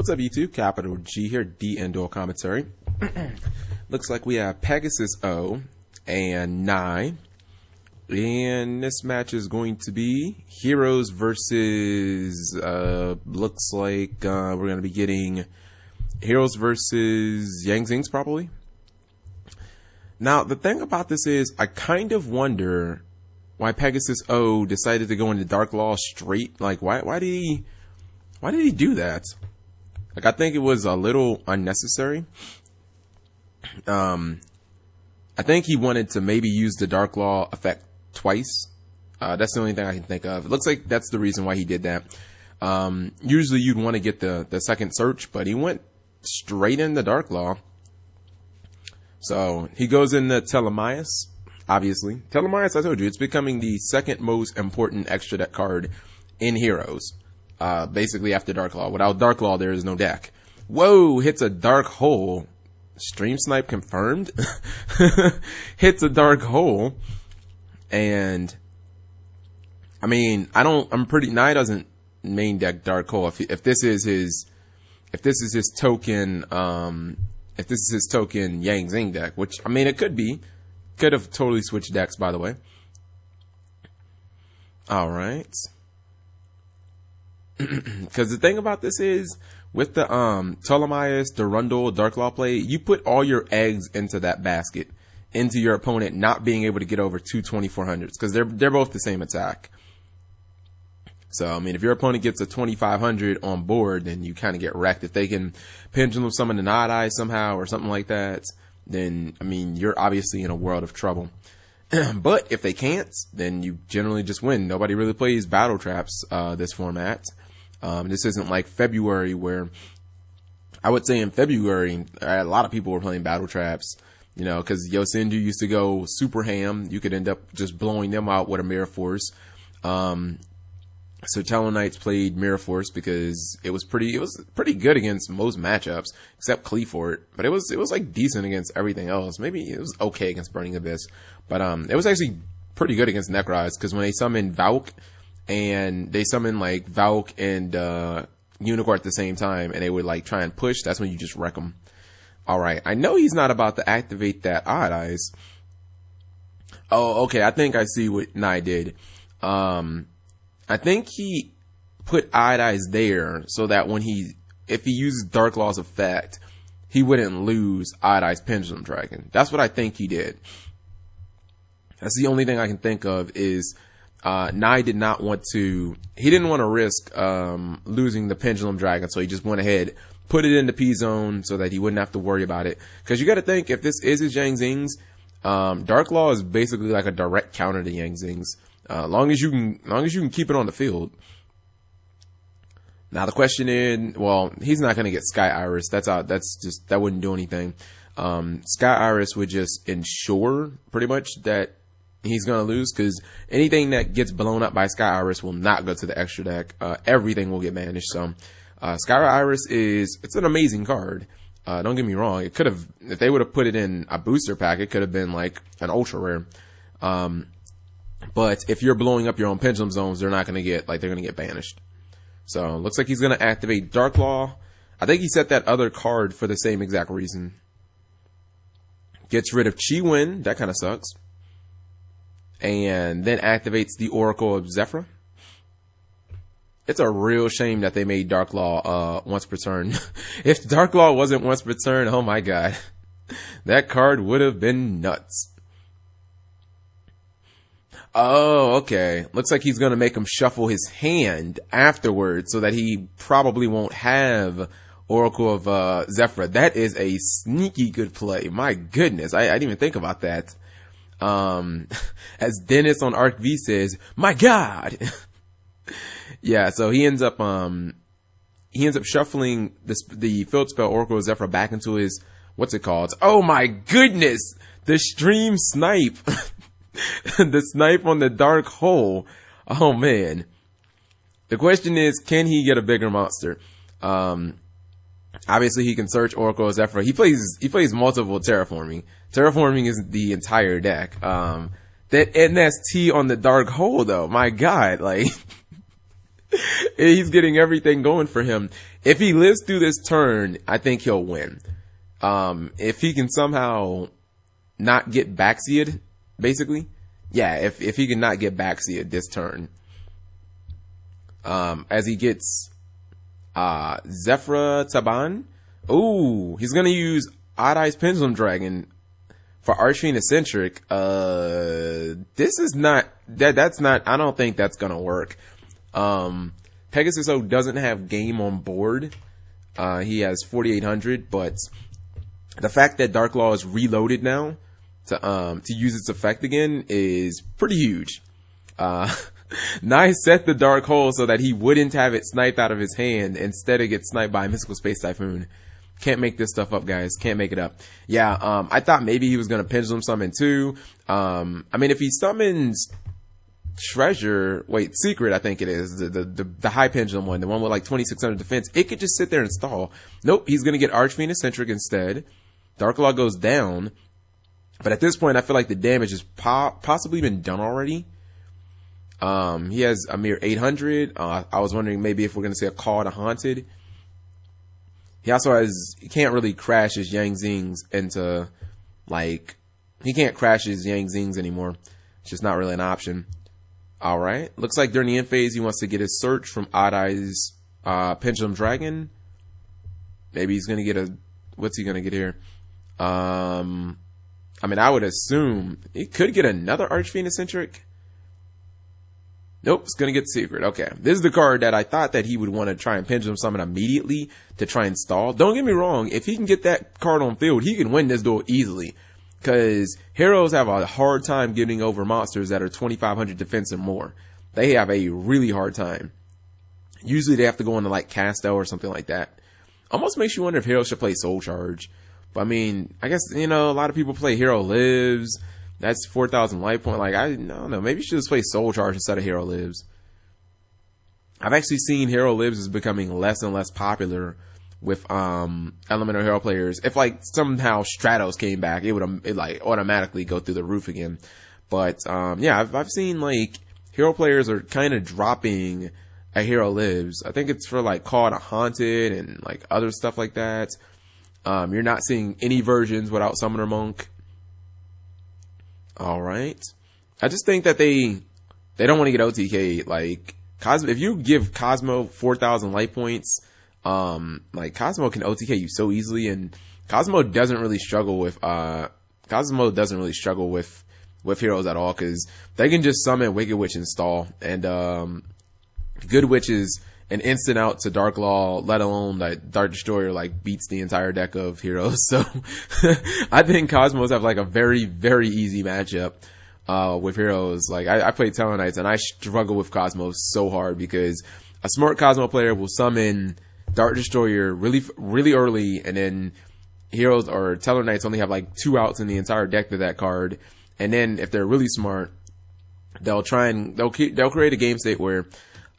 What's up, YouTube? Capital G here, DN Duel commentary. Looks like we have Pegasus O and Nye. And this match is going to be Heroes versus, looks like we're going to be getting Heroes versus Yang Zings, probably. Now, the thing about this is, I kind of wonder why Pegasus O decided to go into Dark Law straight. Like, why did he do that? Like, I think it was a little unnecessary. I think he wanted to maybe use the Dark Law effect twice. That's the only thing I can think of. It looks like that's the reason why he did that. Usually you'd want to get the second search, but he went straight into Dark Law. So he goes into Telemias, obviously. Telemias, I told you, it's becoming the second most important extra deck card in Heroes. Basically after Dark Law. Without Dark Law, there is no deck. Whoa, hits a dark hole. Stream snipe confirmed. Hits a dark hole. And I mean, Nye doesn't main deck dark hole. If this is his token, if this is his token Yang Zing deck, which, I mean, it could be. Could have totally switched decks, by the way. Alright. Because the thing about this is, with the Telemias, Durundle, Dark Law play, you put all your eggs into that basket, into your opponent not being able to get over two 2400s, because they're both the same attack. So, I mean, if your opponent gets a 2500 on board, then you kind of get wrecked. If they can pendulum summon an Odd Eye somehow or something like that, then, I mean, you're obviously in a world of trouble. But if they can't, then you generally just win. Nobody really plays battle traps this format. This isn't like February, where I would say in February, a lot of people were playing battle traps, you know, because Yosendu used to go super ham. You could end up just blowing them out with a Mirror Force. So Talonites played Mirror Force because it was pretty good against most matchups, except Cleafort. But it was like decent against everything else. Maybe it was okay against Burning Abyss. But it was actually pretty good against Necroz, because when they summon Valk, and they summon like Valk and Unicorn at the same time, and they would like try and push, that's when you just wreck them. Alright, I know he's not about to activate that Odd Eyes. Oh, okay, I think I see what Nye did. I think he put Odd Eyes there so that if he uses Dark Law's effect, he wouldn't lose Odd Eyes Pendulum Dragon. That's what I think he did. That's the only thing I can think of is, Nye didn't want to risk, losing the Pendulum Dragon, so he just went ahead, put it in the P zone so that he wouldn't have to worry about it. Cause you gotta think, if this is his Yang Zings, Dark Law is basically like a direct counter to Yang Zings. Long as you can keep it on the field. Now the question is, well, he's not gonna get Sky Iris. That wouldn't do anything. Sky Iris would just ensure pretty much that he's gonna lose, because anything that gets blown up by Sky Iris will not go to the extra deck. Everything will get banished. So, Sky Iris it's an amazing card. Don't get me wrong. It could have, if they would have put it in a booster pack, it could have been like an ultra rare. But if you're blowing up your own pendulum zones, they're gonna get banished. So, looks like he's gonna activate Dark Law. I think he set that other card for the same exact reason. Gets rid of Chi Wen. That kind of sucks. And then activates the Oracle of Zephyr. It's a real shame that they made Dark Law once per turn. If Dark Law wasn't once per turn, oh my god, that card would have been nuts. Oh, okay. Looks like he's gonna make him shuffle his hand afterwards so that he probably won't have Oracle of Zephyr. That is a sneaky good play. My goodness, I didn't even think about that. As Dennis on Arc V says, my god. Yeah, so he ends up shuffling the field spell Oracle of Zephyr back into his, what's it called? Oh my goodness, the stream snipe. The snipe on the dark hole. Oh man. The question is, can he get a bigger monster? Obviously he can search Oracle of Zephyr. He plays multiple terraforming. Terraforming is the entire deck. That NST on the dark hole though, my god, like He's getting everything going for him. If he lives through this turn, I think he'll win. If he can somehow not get backseated, basically. Yeah, if he can not get backseated this turn. As he gets, Zephyra Taban. Ooh, he's gonna use Odd Eyes Pendulum Dragon for Archfiend Eccentric. This is not, that's not, I don't think that's gonna work. Pegasus O doesn't have game on board. He has 4,800, but the fact that Dark Law is reloaded now to use its effect again is pretty huge. Nye set the Dark Hole so that he wouldn't have it sniped out of his hand. Instead, it gets sniped by a Mystical Space Typhoon. Can't make this stuff up, guys. Can't make it up. Yeah, I thought maybe he was gonna Pendulum Summon too. I mean, if he summons Secret, I think it is, the high pendulum one, the one with like 2,600 defense, it could just sit there and stall. Nope, he's gonna get Archfiend Eccentric instead. Dark Law goes down. But at this point, I feel like the damage has possibly been done already. He has a mere 800. I was wondering maybe if we're going to see a Call to Haunted. He also has, he can't really crash his Yang Zings into, like, he can't crash his Yang Zings anymore. It's just not really an option. Alright. Looks like during the end phase, he wants to get his search from Odd Eyes, Pendulum Dragon. Maybe he's going to get what's he going to get here? I mean, I would assume he could get another Archfiend Eccentric. Nope, it's gonna get Secret. Okay, this is the card that I thought that he would want to try and Pendulum Summon immediately to try and stall. Don't get me wrong, if he can get that card on field, he can win this duel easily. Because heroes have a hard time getting over monsters that are 2,500 defense and more. They have a really hard time. Usually they have to go into like Castel or something like that. Almost makes you wonder if heroes should play Soul Charge. But I mean, I guess, you know, a lot of people play Hero Lives. That's 4,000 life point. Like, I don't know. Maybe you should just play Soul Charge instead of Hero Lives. I've actually seen Hero Lives is becoming less and less popular with elemental hero players. If like somehow Stratos came back, it would like automatically go through the roof again. But yeah, I've seen like hero players are kind of dropping a Hero Lives. I think it's for like Call to Haunted and like other stuff like that. You're not seeing any versions without Summoner Monk. All right. I just think that they don't want to get OTK. Like Cosmo, if you give Cosmo 4,000 light points, like Cosmo can OTK you so easily, and Cosmo doesn't really struggle with heroes at all, because they can just summon Wicked Witch and stall, and Good Witch is an instant out to Dark Law, let alone that Dark Destroyer like beats the entire deck of heroes. So I think Cosmos have like a very, very easy matchup with heroes. Like I play Tellarknights and I struggle with Cosmos so hard, because a smart Cosmo player will summon Dark Destroyer really, really early, and then heroes or Tellarknights only have like 2 outs in the entire deck to that card. And then if they're really smart, they'll create a game state where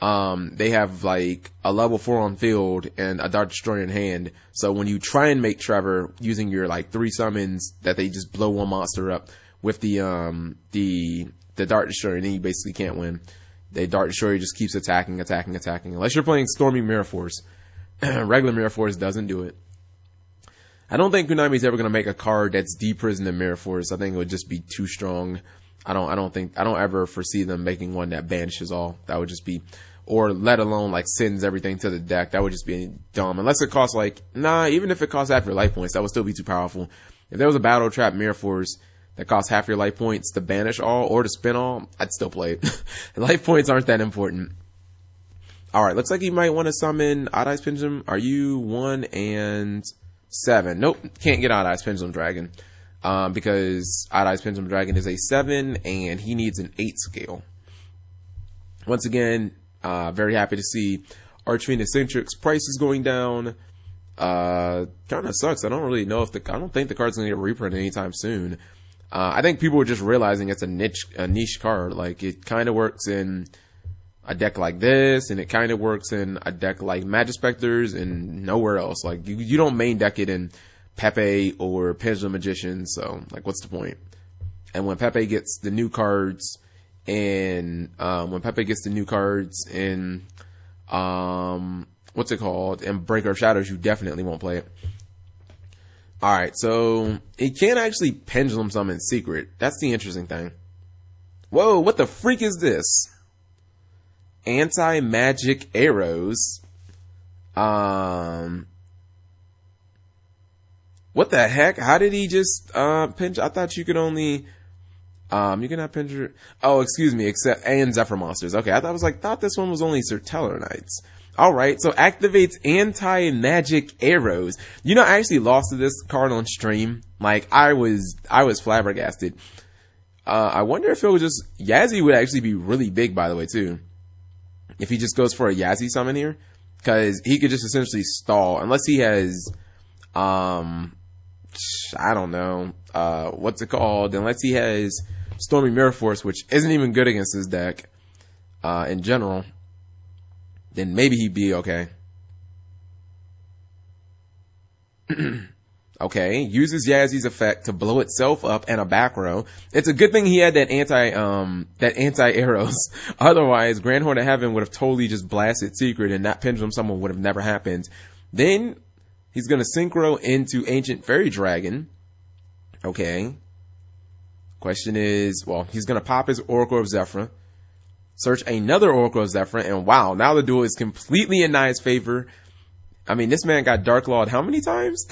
they have like a level 4 on field and a Dark Destroyer in hand. So when you try and make Trevor using your like 3 summons that they just blow one monster up with the Dark Destroyer, then you basically can't win. The Dark Destroyer just keeps attacking. Unless you're playing Stormy Mirror Force. Regular Mirror Force doesn't do it. I don't think Konami's ever going to make a card that's de-prisoned in Mirror Force. I think it would just be too strong. I don't ever foresee them making one that banishes all. That would just be, or let alone like sends everything to the deck. That would just be dumb. Unless it costs like, even if it costs half your life points, that would still be too powerful. If there was a Battle Trap Mirror Force that costs half your life points to banish all or to spin all, I'd still play it. Life points aren't that important. Alright, looks like you might want to summon Odd Eyes Pendulum. Are you 1 and 7? Nope, can't get Odd Eyes Pendulum Dragon. Because Odd Eyes Pendulum Dragon is a 7 and he needs an 8 scale. Once again, very happy to see Archfiend Eccentric's price is going down. Kind of sucks. I don't really know if I don't think the card's going to get reprinted anytime soon. I think people are just realizing it's a niche card. Like, it kind of works in a deck like this, and it kind of works in a deck like Magic Specters and nowhere else. Like, you don't main deck it in Pepe or Pendulum Magician, so like, what's the point? And when Pepe gets the new cards in What's it called? And Breaker of Shadows, you definitely won't play it. Alright, so it can't actually pendulum summon secret. That's the interesting thing. Whoa, what the freak is this? Anti-magic arrows. What the heck? How did he just pinch? I thought you could only you cannot pinch. Oh, excuse me, except and Zephyr monsters. Okay, I thought this one was only Serteller Knights. Alright, so activates anti-magic arrows. You know, I actually lost to this card on stream. Like, I was flabbergasted. I wonder if it was just Yazzie would actually be really big, by the way, too. If he just goes for a Yazzie summon here. Because he could just essentially stall. Unless he has, I don't know, what's it called? Unless he has Stormy Mirror Force, which isn't even good against his deck, in general. Then maybe he'd be okay. Okay, uses Yazzie's effect to blow itself up and a back row. It's a good thing he had that anti-arrows. Otherwise, Grand Horde of Heaven would have totally just blasted Secret and that pendulum summon would have never happened. Then, he's gonna synchro into Ancient Fairy Dragon. Okay. Question is, well, he's gonna pop his Oracle of Zephyr. Search another Oracle of Zephyr, and wow, now the duel is completely in Nai's favor. I mean, this man got Dark Lawed how many times?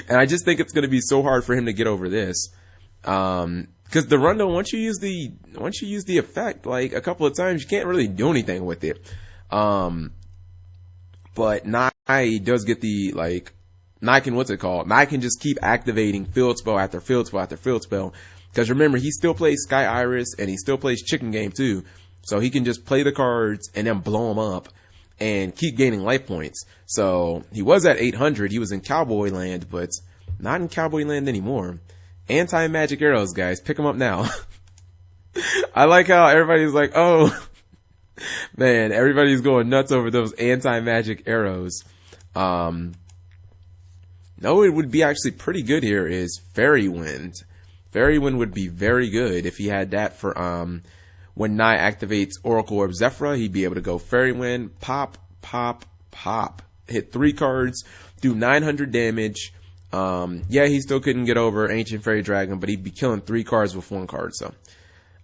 And I just think it's going to be so hard for him to get over this. Because the Rondo, once you use the effect, like, a couple of times, you can't really do anything with it. But Nai does get the, like, Nai can, what's it called? Nai can just keep activating field spell after field spell after field spell. Because remember, he still plays Sky Iris, and he still plays Chicken Game, too. So he can just play the cards, and then blow them up. And keep gaining life points. So he was at 800. He was in Cowboy Land, but not in Cowboy Land anymore. Anti-magic arrows, guys. Pick them up now. I like how everybody's like, oh, man, everybody's going nuts over those anti-magic arrows. No, it would be actually pretty good here is Fairy Wind. Fairy Wind would be very good if he had that for, when Nai activates Oracle Orb Zephyr, he'd be able to go Fairy Wind, pop, pop, pop. Hit 3 cards, do 900 damage. Yeah, he still couldn't get over Ancient Fairy Dragon, but he'd be killing 3 cards with 1 card, so.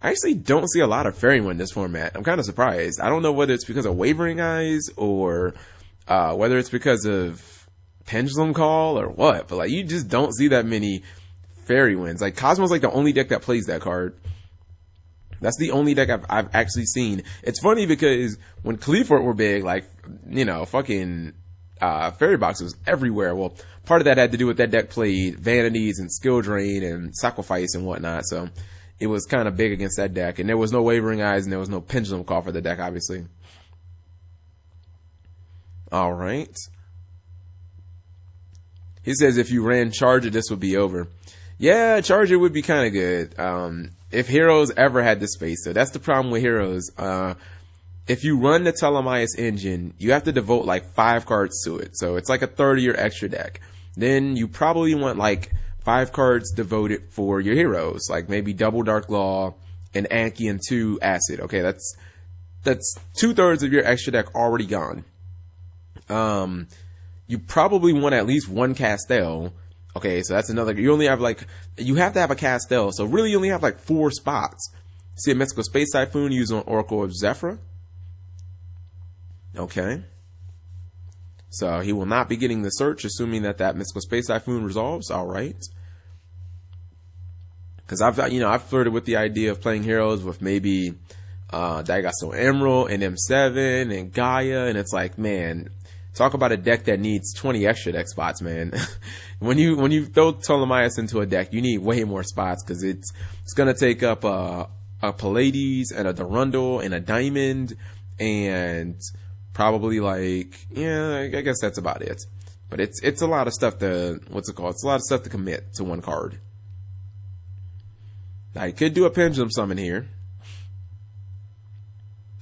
I actually don't see a lot of Fairy Wind in this format. I'm kind of surprised. I don't know whether it's because of Wavering Eyes, or whether it's because of Pendulum Call, or what. But, like, you just don't see that many Fairy Winds. Like, Cosmo's, like, the only deck that plays that card. That's the only deck I've actually seen. It's funny because when Cleafort were big, like, you know, fucking, Fairy Box was everywhere. Well, part of that had to do with that deck played Vanities and Skill Drain and Sacrifice and whatnot. So it was kind of big against that deck. And there was no Wavering Eyes and there was no Pendulum Call for the deck, obviously. Alright. He says if you ran Charger, this would be over. Yeah, Charger would be kind of good. If Heroes ever had the space, so that's the problem with Heroes. If you run the Telemaios engine, you have to devote like 5 cards to it. So it's like a 1/3 of your extra deck. Then you probably want like 5 cards devoted for your heroes, like maybe double Dark Law and Anki and 2 Acid. Okay, that's 2/3 of your extra deck already gone. You probably want at least 1 Castel. Okay, so that's another. You only have like, you have to have a Castel, so really you only have like 4 spots. See a Mystical Space Typhoon used on Oracle of Zephyr. Okay. So he will not be getting the search, assuming that Mystical Space Typhoon resolves. Alright. Because I've flirted with the idea of playing heroes with maybe Daigasso Emerald and M7 and Gaia, and it's like, man, talk about a deck that needs 20 extra deck spots, man. when you throw Ptolemaeus into a deck, you need way more spots because it's gonna take up a Pallades and a Durundle and a Diamond and probably like, yeah, I guess that's about it. But it's a lot of stuff to, what's it called? It's a lot of stuff to commit to 1 card. Now you could do a Pendulum Summon here.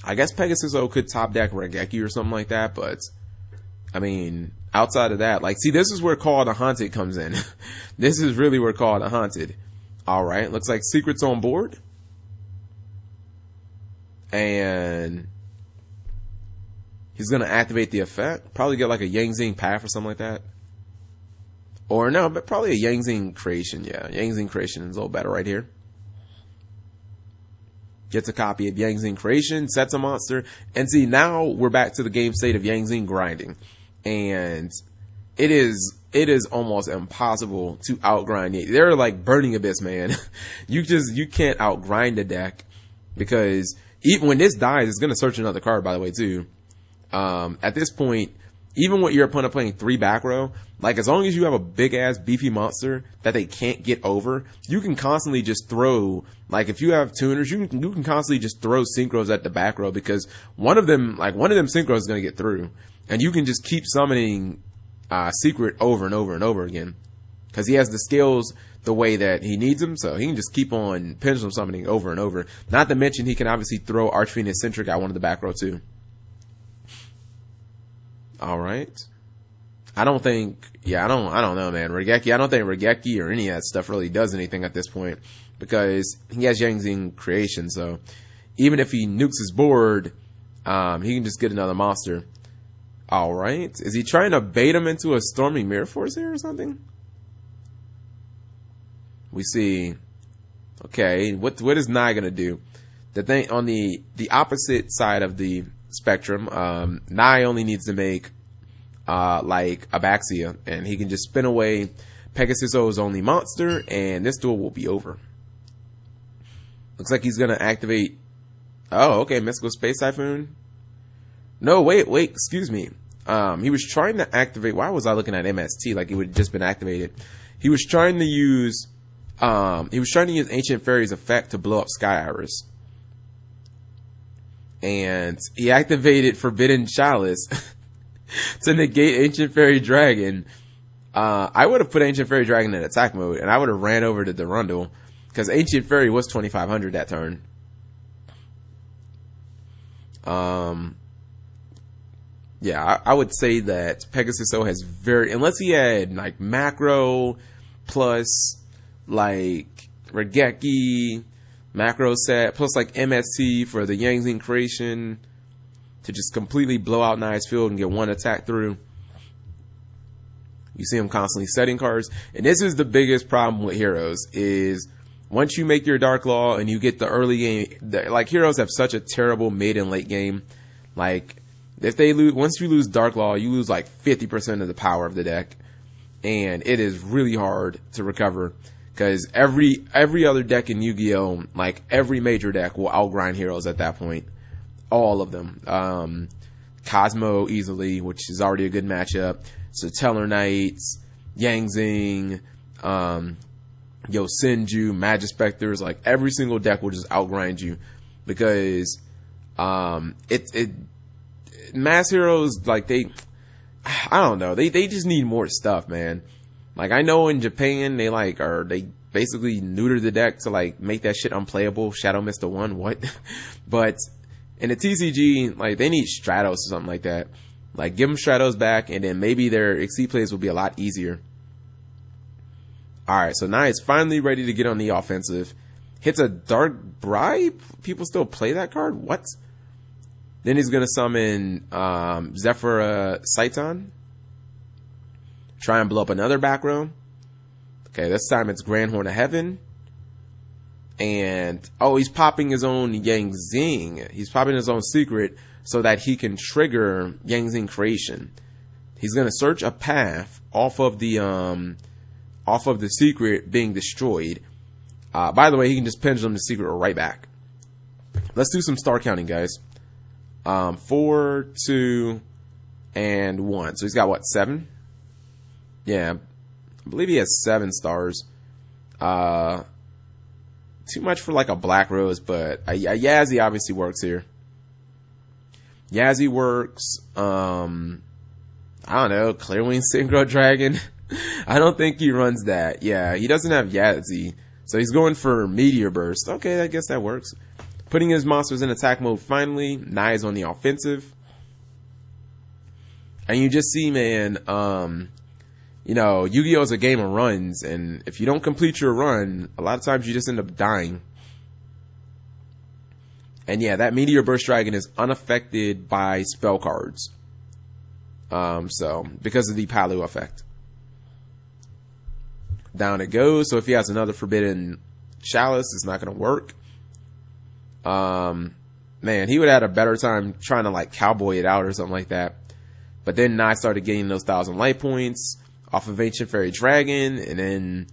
I guess Pegasus O could top deck Regeki or something like that, but I mean, outside of that, like, see, this is where Call the Haunted comes in. This is really where Call the Haunted. Alright, looks like Secret's on board. He's going to activate the effect. Probably get like a Yang Zing path or something like that. Or no, but probably a Yang Zing creation. Yeah, Yang Zing creation is a little better right here. Gets a copy of Yang Zing creation, sets a monster. And see, now we're back to the game state of Yang Zing grinding. And it is almost impossible to outgrind it. They're like Burning Abyss, man. You can't outgrind the deck. Because even when this dies, it's going to search another card, by the way, too. At this point, even with your opponent playing 3 back row, like as long as you have a big ass beefy monster that they can't get over, you can constantly just throw, like if you have tuners, you can constantly just throw synchros at the back row, because one of them synchros is going to get through, and you can just keep summoning secret over and over and over again, because he has the skills the way that he needs them, so he can just keep on pendulum summoning over and over. Not to mention he can obviously throw Archfiend Eccentric at one of the back row too. All right. I don't know, man. Regeki, I don't think Regeki or any of that stuff really does anything at this point, because he has Yang Zing creation, so even if he nukes his board, he can just get another monster. All right. Is he trying to bait him into a Storming Mirror Force here or something? We see. Okay, what is Nai gonna do? The thing on the opposite side of the spectrum, Nai only needs to make like Abaxia, and he can just spin away Pegasus-O's only monster, and this duel will be over. Looks like he's gonna activate. Oh, okay, Mystical Space Typhoon. No, wait, excuse me. He was trying to activate. Why was I looking at MST like it would have just been activated? He was trying to use Ancient Fairy's effect to blow up Sky Iris. And he activated Forbidden Chalice to negate Ancient Fairy Dragon. I would have put Ancient Fairy Dragon in attack mode, and I would have ran over to Durandal, because Ancient Fairy was 2500 that turn. Yeah, I would say that Pegasus-O has unless he had like macro plus like Regeki macro set plus like MST for the Yang Zing creation to just completely blow out Nai's field and get one attack through. You see him constantly setting cards, and this is the biggest problem with heroes, is once you make your Dark Law and you get the early game, like heroes have such a terrible mid and late game. Like if they lose, once you lose Dark Law, you lose like 50% of the power of the deck, and it is really hard to recover, because every other deck in Yu-Gi-Oh, like every major deck will outgrind heroes at that point. All of them. Cosmo easily, which is already a good matchup. Satellar Knights, Yang Zing, Senju, Magispectors, like every single deck will just outgrind you, because mass heroes, like I don't know, they just need more stuff, man. Like I know in Japan they basically neuter the deck to like make that shit unplayable. Shadow Mist 1, what? But in the TCG, like they need Stratos or something like that. Like give them Stratos back, and then maybe their XC plays will be a lot easier. Alright, so now it's finally ready to get on the offensive. Hits a Dark Bribe? People still play that card? What? Then he's going to summon Zephyr Saiton. Try and blow up another back row. Okay, this time it's Grand Horn of Heaven. And, oh, he's popping his own Yang Zing. He's popping his own secret so that he can trigger Yang Zing creation. He's going to search a path off of the secret being destroyed. By the way, he can just pendulum the secret right back. Let's do some star counting, guys. 4, 2, and 1. So he's got what, 7? Yeah, I believe he has 7 stars. Too much for like a Black Rose, but Yazzie obviously works here. Yazzie works. I don't know, Clearwing Synchro Dragon. I don't think he runs that. Yeah, he doesn't have Yazzie, so he's going for Meteor Burst. Okay, I guess that works. Putting his monsters in attack mode finally. Nai is on the offensive. And you just see, man, Yu-Gi-Oh! Is a game of runs, and if you don't complete your run, a lot of times you just end up dying. And yeah, that Meteor Burst Dragon is unaffected by spell cards. So, because of the Palu effect. Down it goes. So if he has another Forbidden Chalice, it's not going to work. Man, he would have had a better time trying to like cowboy it out or something like that. But then I started getting those 1,000 light points off of Ancient Fairy Dragon, and then,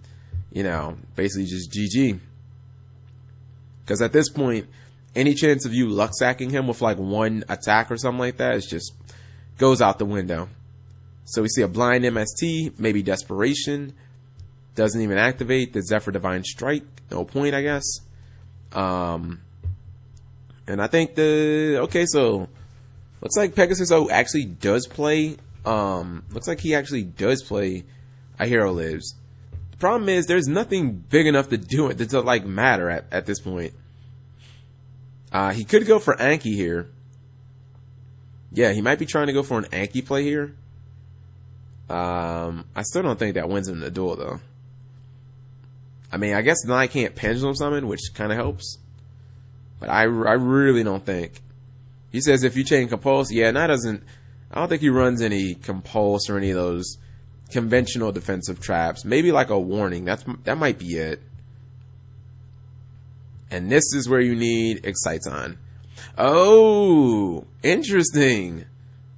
you know, basically just GG. Because at this point, any chance of you luck sacking him with like one attack or something like that is just goes out the window. So we see a blind MST, maybe Desperation. Doesn't even activate the Zephyr Divine Strike. No point, I guess. And I think so looks like Pegasus O actually does play. Looks like he actually does play A Hero Lives. The problem is there's nothing big enough to do it to like matter at this point. He could go for Anki here. Yeah, he might be trying to go for an Anki play here. I still don't think that wins him the duel though. I mean, I guess now I can't Pendulum Summon, which kind of helps. But I really don't think. He says if you chain Compulse, yeah, and I don't think he runs any Compulse or any of those conventional defensive traps. Maybe like a Warning. That might be it. And this is where you need Exciton. Oh, interesting.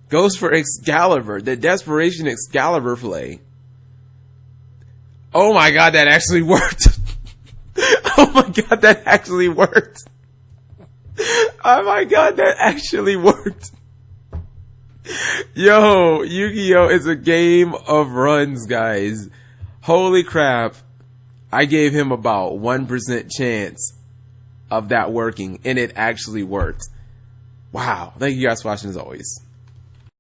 Goes for Excalibur, the Desperation Excalibur play. Oh my god, that actually worked. Oh my god, that actually worked. Oh my god, that actually worked. Yo, Yu-Gi-Oh! Is a game of runs, guys. Holy crap. I gave him about 1% chance of that working, and it actually worked. Wow. Thank you guys for watching as always.